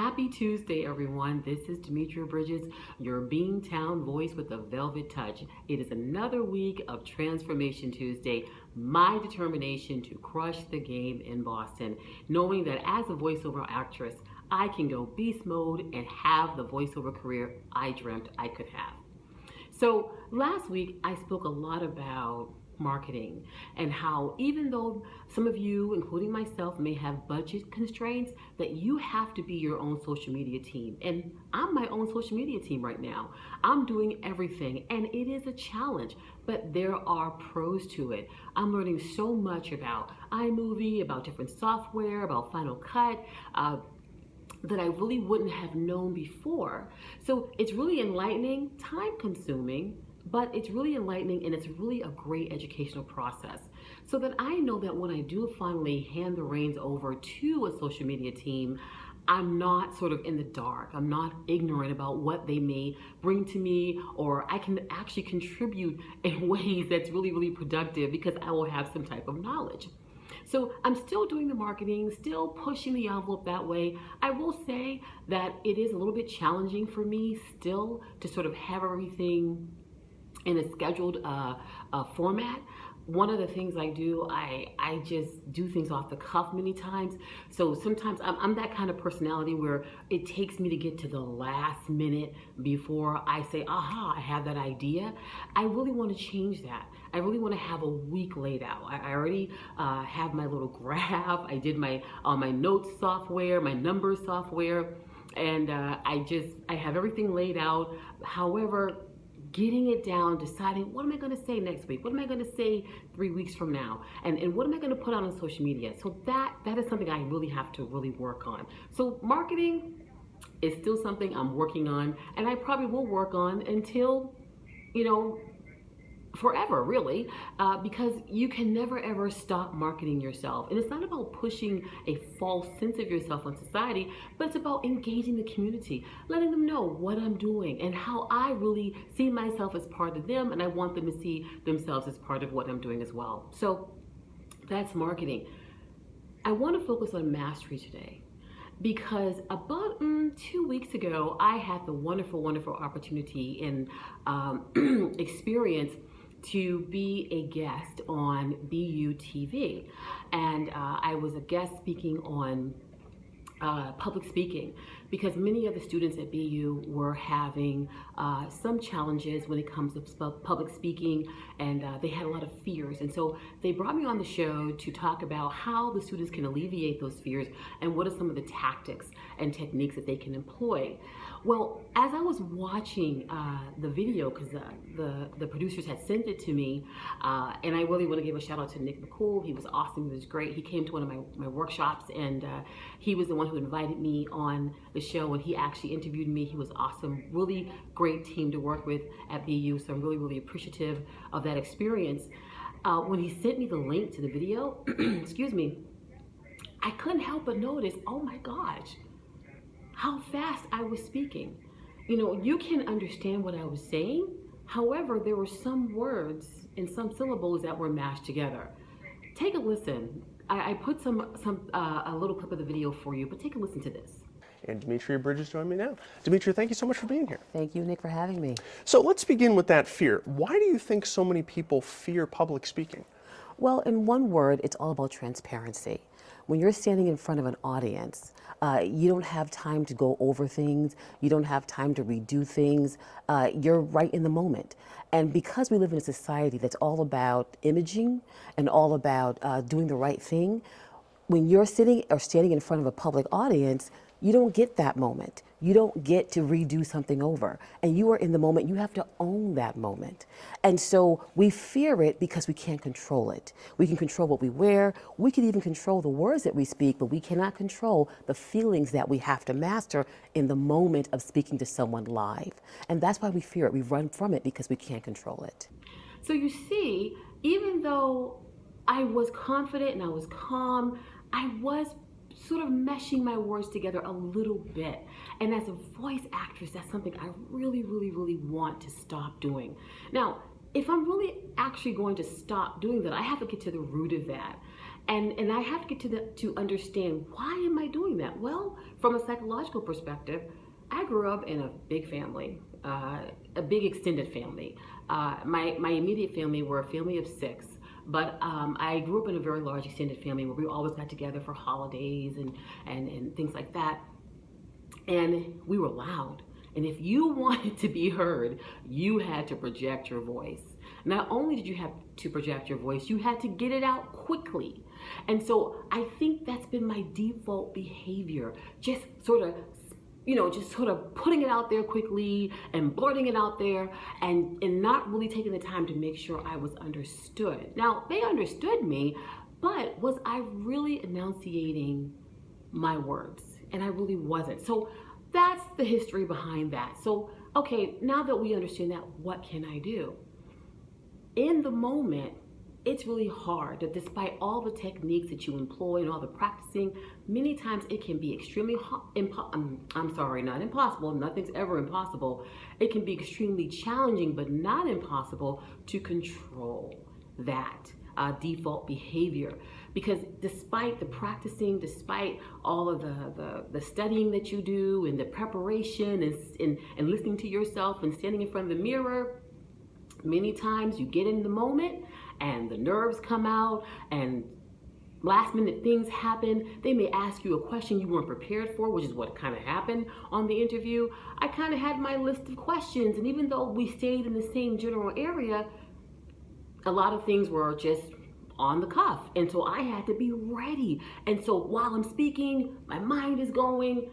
Happy Tuesday, everyone. This is Demetria Bridges, your Beantown voice with a velvet touch. It is another week of Transformation Tuesday, my determination to crush the game in Boston, knowing that as a voiceover actress, I can go beast mode and have the voiceover career I dreamt I could have. So last week, I spoke a lot about marketing and how even though some of you, including myself, may have budget constraints, that you have to be your own social media team. And I'm my own social media team right now. I'm doing everything and it is a challenge, but there are pros to it. I'm learning so much about iMovie, about different software, about Final Cut, that I really wouldn't have known before. So it's really enlightening, time consuming, but it's really enlightening and it's really a great educational process. So that I know that when I do finally hand the reins over to a social media team, I'm not sort of in the dark. I'm not ignorant about what they may bring to me, or I can actually contribute in ways that's really, really productive because I will have some type of knowledge. So I'm still doing the marketing, still pushing the envelope that way. I will say that it is a little bit challenging for me still to sort of have everything in a scheduled format. One of the things I do, I just do things off the cuff many times. So sometimes I'm that kind of personality where it takes me to get to the last minute before I say, aha, I have that idea. I really want to change that. I really want to have a week laid out. I already have my little graph. I did my notes software, my numbers software, and I have everything laid out. However, getting it down, deciding what am I going to say next week? What am I going to say 3 weeks from now? And what am I going to put out on social media? So that is something I really have to really work on. So marketing is still something I'm working on, and I probably will work on until, forever, really, because you can never ever stop marketing yourself. And it's not about pushing a false sense of yourself on society, but it's about engaging the community, letting them know what I'm doing and how I really see myself as part of them, and I want them to see themselves as part of what I'm doing as well. So that's marketing. I want to focus on mastery today, because about 2 weeks ago, I had the wonderful, wonderful opportunity and experience to be a guest on BU TV. And I was a guest speaking on public speaking, because many of the students at BU were having some challenges when it comes to public speaking, and they had a lot of fears. And so they brought me on the show to talk about how the students can alleviate those fears and what are some of the tactics and techniques that they can employ. Well, as I was watching the video, because the producers had sent it to me, and I really want to give a shout out to Nick McCool. He was awesome. He was great. He came to one of my workshops, and he was the one who invited me on the show, and he actually interviewed me. He was awesome. Really great team to work with at BU, so I'm really, really appreciative of that experience. When he sent me the link to the video, excuse me, I couldn't help but notice, oh my gosh, how fast I was speaking. You can understand what I was saying. However, there were some words and some syllables that were mashed together. Take a listen. I put a little clip of the video for you, but take a listen to this. And Demetria Bridges join me now. Demetria, thank you so much for being here. Thank you, Nick, for having me. So let's begin with that fear. Why do you think so many people fear public speaking? Well, in one word, it's all about transparency. When you're standing in front of an audience, you don't have time to go over things. You don't have time to redo things. You're right in the moment. And because we live in a society that's all about imaging and all about doing the right thing, when you're sitting or standing in front of a public audience, you don't get that moment. You don't get to redo something over. And you are in the moment. You have to own that moment. And so we fear it because we can't control it. We can control what we wear. We can even control the words that we speak, but we cannot control the feelings that we have to master in the moment of speaking to someone live. And that's why we fear it. We run from it because we can't control it. So you see, even though I was confident and I was calm, I was sort of meshing my words together a little bit. And as a voice actress, that's something I really, really, really want to stop doing. Now, if I'm really actually going to stop doing that, I have to get to the root of that. And I have to get to understand, why am I doing that? Well, from a psychological perspective, I grew up in a big family, a big extended family. My immediate family were a family of 6, but I grew up in a very large extended family where we always got together for holidays and things like that. And we were loud. And if you wanted to be heard, you had to project your voice. Not only did you have to project your voice, you had to get it out quickly. And so I think that's been my default behavior, just sort of putting it out there quickly and blurting it out there and not really taking the time to make sure I was understood. Now, they understood me, but was I really enunciating my words? And I really wasn't. So that's the history behind that. So, okay, now that we understand that, what can I do? In the moment, it's really hard that despite all the techniques that you employ and all the practicing, many times it can be extremely, not impossible, nothing's ever impossible. It can be extremely challenging, but not impossible to control that default behavior. Because despite the practicing, despite all of the studying that you do and the preparation and listening to yourself and standing in front of the mirror, many times you get in the moment and the nerves come out and last minute things happen. They may ask you a question you weren't prepared for, which is what kind of happened on the interview. I kind of had my list of questions, and even though we stayed in the same general area, a lot of things were just on the cuff. And so I had to be ready. And so while I'm speaking, my mind is going,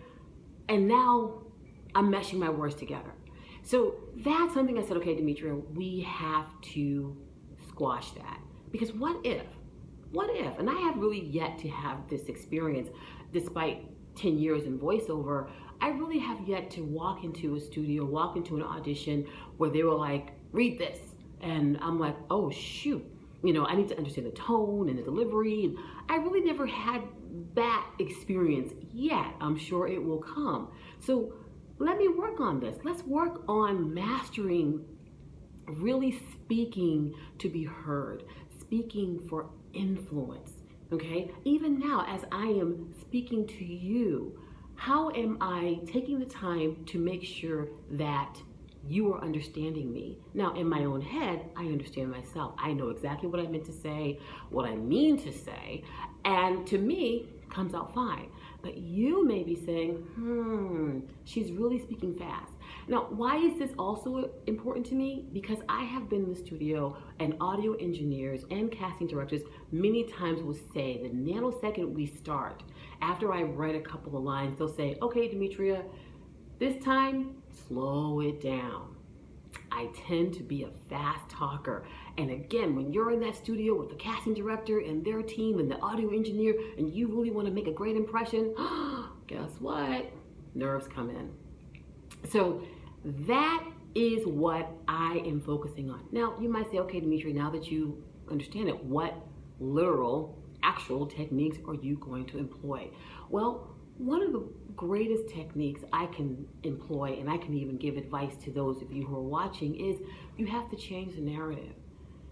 and now I'm meshing my words together. So that's something I said, okay, Demetria, we have to squash that. Because what if, and I have really yet to have this experience, despite 10 years in voiceover, I really have yet to walk into a studio, walk into an audition where they were like, read this. And I'm like, oh shoot, I need to understand the tone and the delivery. And I really never had that experience yet. I'm sure it will come. So let me work on this. Let's work on mastering really speaking to be heard, speaking for influence, okay? Even now, as I am speaking to you, how am I taking the time to make sure that you are understanding me? Now, in my own head, I understand myself. I know exactly what I meant to say, what I mean to say, and to me, comes out fine. But you may be saying, she's really speaking fast. Now, why is this also important to me? Because I have been in the studio and audio engineers and casting directors many times will say the nanosecond we start, after I write a couple of lines, they'll say, okay, Demetria, this time, slow it down. I tend to be a fast talker. And again, when you're in that studio with the casting director and their team and the audio engineer, and you really want to make a great impression, guess what? Nerves come in. So that is what I am focusing on. Now, you might say, okay, Demetria, now that you understand it, what literal, actual techniques are you going to employ? Well, one of the greatest techniques I can employ, and I can even give advice to those of you who are watching, is you have to change the narrative.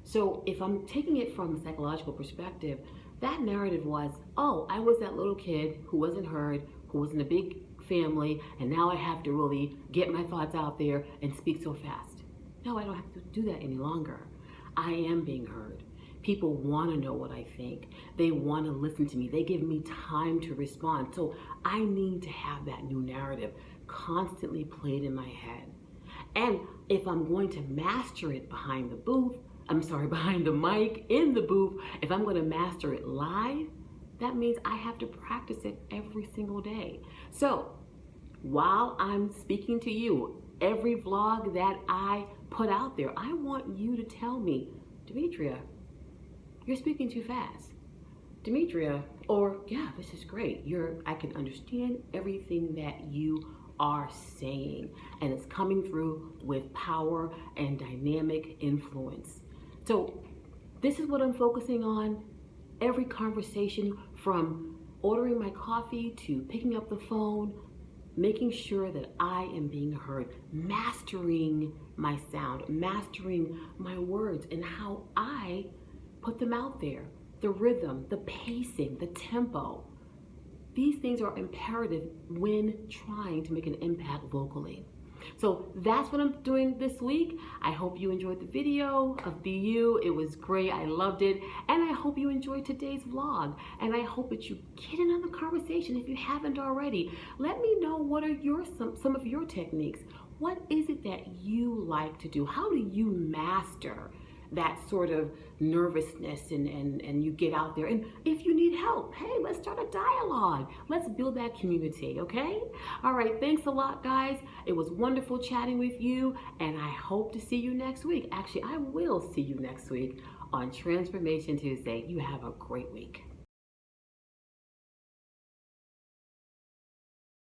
So if I'm taking it from a psychological perspective, that narrative was, oh, I was that little kid who wasn't heard, who was in a big family, and now I have to really get my thoughts out there and speak so fast. No, I don't have to do that any longer. I am being heard. People want to know what I think. They want to listen to me. They give me time to respond. So I need to have that new narrative constantly played in my head. And if I'm going to master it behind the mic, in the booth, if I'm going to master it live, that means I have to practice it every single day. So while I'm speaking to you, every vlog that I put out there, I want you to tell me, Demetria, you're speaking too fast. Demetria, or yeah, this is great. I can understand everything that you are saying, and it's coming through with power and dynamic influence. So this is what I'm focusing on. Every conversation, from ordering my coffee to picking up the phone, making sure that I am being heard, mastering my sound, mastering my words and how I put them out there, the rhythm, the pacing, the tempo. These things are imperative when trying to make an impact locally. So that's what I'm doing this week. I hope you enjoyed the video of BU. It was great. I loved it. And I hope you enjoyed today's vlog. And I hope that you get in on the conversation if you haven't already. Let me know what are some of your techniques. What is it that you like to do? How do you master that sort of nervousness and you get out there? And if you need help, hey, let's start a dialogue. Let's build that community, okay? All right, thanks a lot, guys. It was wonderful chatting with you, and I hope to see you next week. Actually, I will see you next week on Transformation Tuesday. You have a great week.